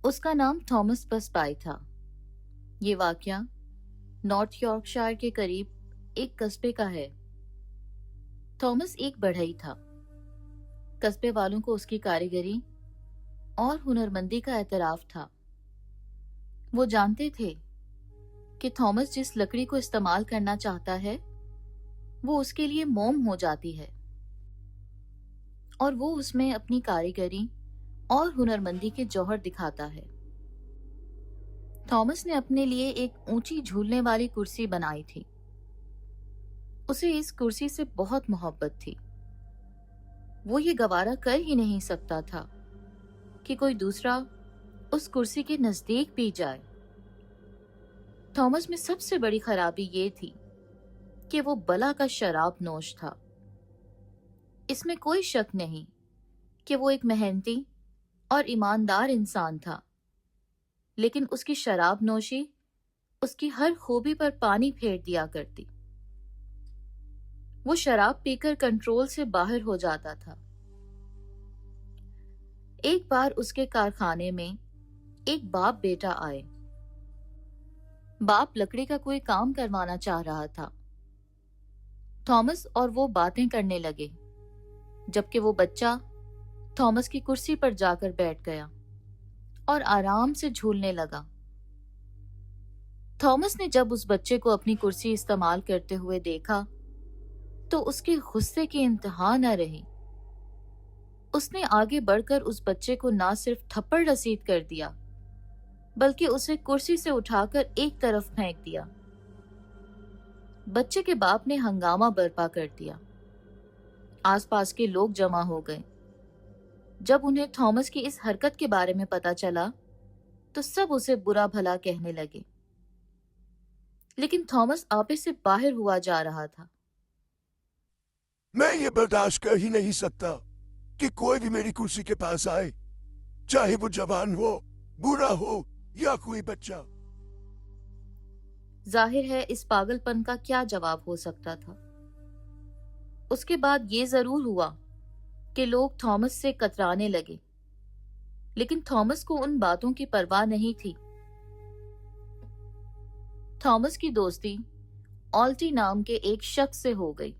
उसका नाम थॉमस बसपाई था। ये वाकया नॉर्थ यॉर्कशायर के करीब एक कस्बे का है। थॉमस एक बढ़ई था। कस्बे वालों को उसकी कारीगरी और हुनरमंदी का एतराफ था। वो जानते थे कि थॉमस जिस लकड़ी को इस्तेमाल करना चाहता है वो उसके लिए मोम हो जाती है और वो उसमें अपनी कारीगरी और हुनरमंदी के जौहर दिखाता है। थॉमस ने अपने लिए एक ऊंची झूलने वाली कुर्सी बनाई थी। उसे इस कुर्सी से बहुत मोहब्बत थी। वो ये गवारा कर ही नहीं सकता था कि कोई दूसरा उस कुर्सी के नजदीक भी जाए। थॉमस में सबसे बड़ी खराबी ये थी कि वो बला का शराब नोश था। इसमें कोई शक नहीं कि वो एक मेहनती और ईमानदार इंसान था, लेकिन उसकी शराब नोशी उसकी हर खूबी पर पानी फेर दिया करती। वो शराब पीकर कंट्रोल से बाहर हो जाता था। एक बार उसके कारखाने में एक बाप बेटा आए। बाप लकड़ी का कोई काम करवाना चाह रहा था। थॉमस और वो बातें करने लगे, जबकि वो बच्चा थॉमस की कुर्सी पर जाकर बैठ गया और आराम से झूलने लगा। थॉमस ने जब उस बच्चे को अपनी कुर्सी इस्तेमाल करते हुए देखा तो उसके गुस्से की इंतहा न रही। उसने आगे बढ़कर उस बच्चे को ना सिर्फ थप्पड़ रसीद कर दिया, बल्कि उसे कुर्सी से उठाकर एक तरफ फेंक दिया। बच्चे के बाप ने हंगामा बर्पा कर दिया। आसपास के लोग जमा हो गए। जब उन्हें थॉमस की इस हरकत के बारे में पता चला तो सब उसे बुरा भला कहने लगे, लेकिन थॉमस आपे से बाहर हुआ जा रहा था। मैं ये बर्दाश्त कर ही नहीं सकता कि कोई भी मेरी कुर्सी के पास आए, चाहे वो जवान हो, बूढ़ा हो या कोई बच्चा। जाहिर है इस पागलपन का क्या जवाब हो सकता था। उसके बाद ये जरूर हुआ कि लोग थॉमस से कतराने लगे, लेकिन थॉमस को उन बातों की परवाह नहीं थी। थॉमस की दोस्ती ऑल्टी नाम के एक शख्स से हो गई।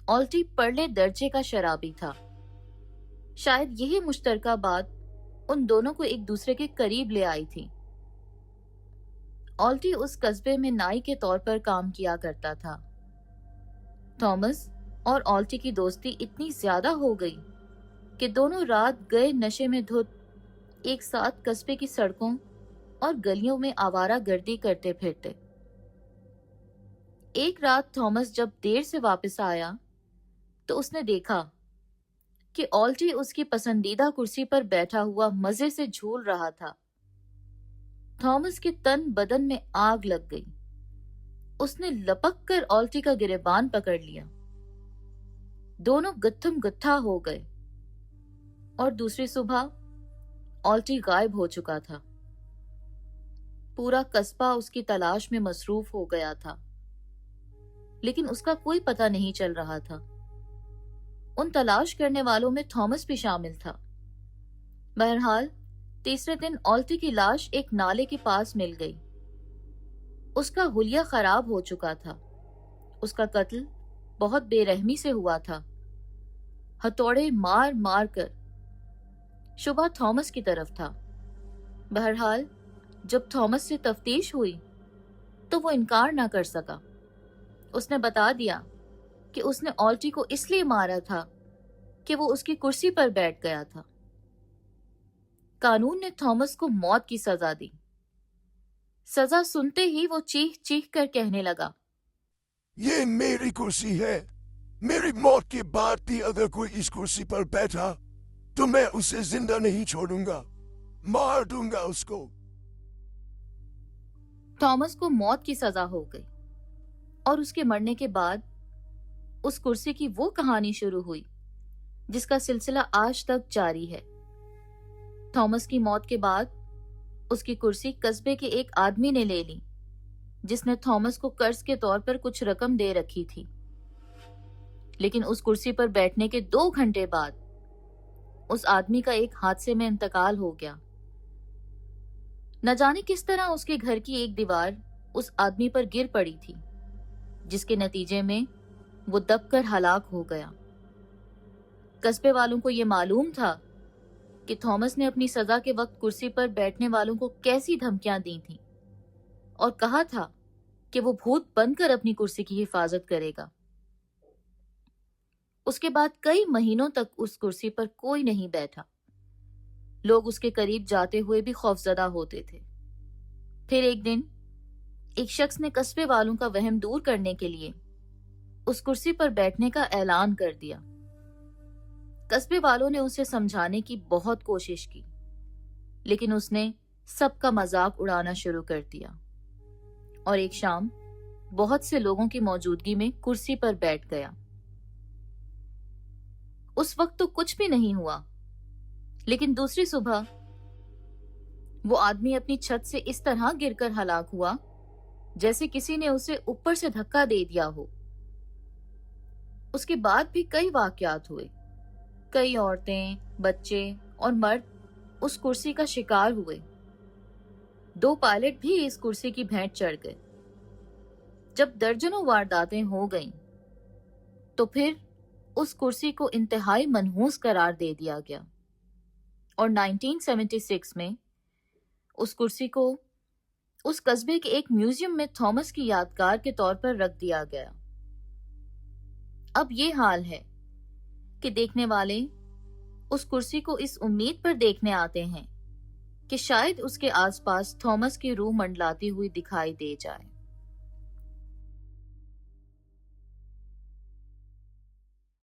ऑल्टी परले दर्जे का शराबी था। शायद यही मुश्तरका बात उन दोनों को एक दूसरे के करीब ले आई थी। ऑल्टी उस कस्बे में नाई के तौर पर काम किया करता था। थॉमस और ऑल्टी की दोस्ती इतनी ज्यादा हो गई कि दोनों रात गए नशे में धुत एक साथ कस्बे की सड़कों और गलियों में आवारा गर्दी करते फिरते। एक रात थॉमस जब देर से वापस आया तो उसने देखा कि ऑल्टी उसकी पसंदीदा कुर्सी पर बैठा हुआ मजे से झूल रहा था। थॉमस के तन बदन में आग लग गई। उसने लपक कर ऑल्टी का गिरेबान पकड़ लिया। दोनों गुत्थम गुत्था हो गए और दूसरी सुबह ऑल्टी गायब हो चुका था। पूरा कस्बा उसकी तलाश में मसरूफ हो गया था, लेकिन उसका कोई पता नहीं चल रहा था। उन तलाश करने वालों में थॉमस भी शामिल था। बहरहाल तीसरे दिन ऑल्टी की लाश एक नाले के पास मिल गई। उसका हुलिया खराब हो चुका था। उसका कत्ल बहुत बेरहमी से हुआ था, हथौड़े मार मार कर। शुबह थॉमस की तरफ था। बहरहाल जब थॉमस से तफ्तीश हुई तो वो इनकार ना कर सका। उसने बता दिया कि उसने ऑल्टी को इसलिए मारा था कि वो उसकी कुर्सी पर बैठ गया था। कानून ने थॉमस को मौत की सजा दी। सजा सुनते ही वो चीख चीख कर कहने लगा, ये मेरी कुर्सी है। मेरी मौत के बाद भी अगर कोई इस कुर्सी पर बैठा तो मैं उसे जिंदा नहीं छोड़ूंगा, मार दूंगा उसको। थॉमस को मौत की सजा हो गई और उसके मरने के बाद उस कुर्सी की वो कहानी शुरू हुई जिसका सिलसिला आज तक जारी है। थॉमस की मौत के बाद उसकी कुर्सी कस्बे के एक आदमी ने ले ली, जिसने थॉमस को कर्ज के तौर पर कुछ रकम दे रखी थी। लेकिन उस कुर्सी पर बैठने के 2 घंटे बाद उस आदमी का एक हादसे में इंतकाल हो गया न जाने किस तरह उसके घर की एक दीवार उस आदमी पर गिर पड़ी थी, जिसके नतीजे में वो दबकर हलाक हो गया। कस्बे वालों को ये मालूम था कि थॉमस ने अपनी सजा के वक्त कुर्सी पर बैठने वालों को कैसी धमकियां दी थीं और कहा था कि वो भूत बनकर अपनी कुर्सी की हिफाजत करेगा। उसके बाद कई महीनों तक उस कुर्सी पर कोई नहीं बैठा। लोग उसके करीब जाते हुए भी खौफजदा होते थे। फिर एक दिन एक शख्स ने कस्बे वालों का वहम दूर करने के लिए उस कुर्सी पर बैठने का ऐलान कर दिया। कस्बे वालों ने उसे समझाने की बहुत कोशिश की, लेकिन उसने सबका मजाक उड़ाना शुरू कर दिया और एक शाम बहुत से लोगों की मौजूदगी में कुर्सी पर बैठ गया। उस वक्त तो कुछ भी नहीं हुआ, लेकिन दूसरी सुबह वो आदमी अपनी छत से इस तरह गिरकर हलाक हुआ जैसे किसी ने उसे ऊपर से धक्का दे दिया हो। उसके बाद भी कई वाकयात हुए। कई औरतें, बच्चे और मर्द उस कुर्सी का शिकार हुए। 2 पायलट भी इस कुर्सी की भेंट चढ़ गए। जब दर्जनों वारदातें हो गईं, तो फिर उस कुर्सी को इंतहाई मनहूस करार दे दिया गया और 1976 में उस कुर्सी को उस कस्बे के एक म्यूजियम में थॉमस की यादगार के तौर पर रख दिया गया। अब ये हाल है कि देखने वाले उस कुर्सी को इस उम्मीद पर देखने आते हैं कि शायद उसके आसपास थॉमस की रूह मंडलाती हुई दिखाई दे जाए।